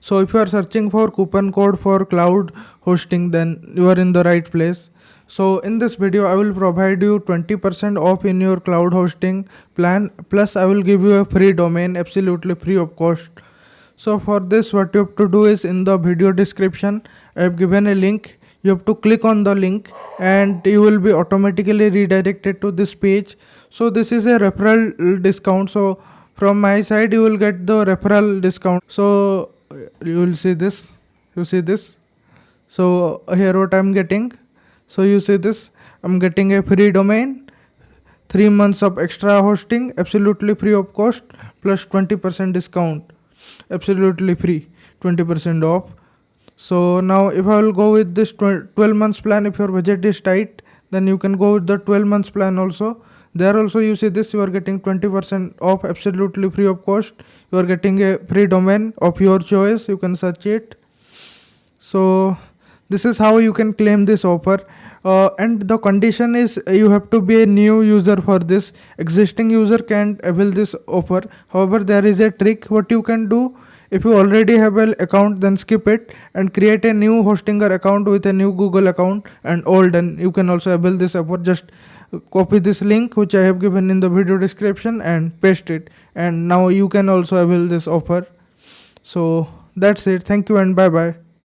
So if you are searching for coupon code for cloud hosting, then you are in the right place. So in this video I will provide you 20% off in your cloud hosting plan, plus I will give you a free domain absolutely free of cost. So for this, what you have to do is, in the video description I have given a link. You have to click on the link and you will be automatically redirected to this page. So this is a referral discount. So from my side you will get the referral discount. So you will see this. You see this. So here what I'm getting. So you see this. I'm getting a free domain, 3 months of extra hosting absolutely free of cost, plus 20% discount, absolutely free, 20% off. So now if I will go with this 12 months plan, if your budget is tight, then you can go with the 12 months plan also. There also you see this, you are getting 20% off absolutely free of cost. You are getting a free domain of your choice, you can search it. So this is how you can claim this offer. And the condition is you have to be a new user for this. Existing user can't avail this offer. However, there is a trick what you can do. If you already have an account, then skip it and create a new Hostinger account with a new Google account and old, and you can also avail this offer. Just copy this link which I have given in the video description and paste it, and now you can also avail this offer. So that's it. Thank you and bye bye.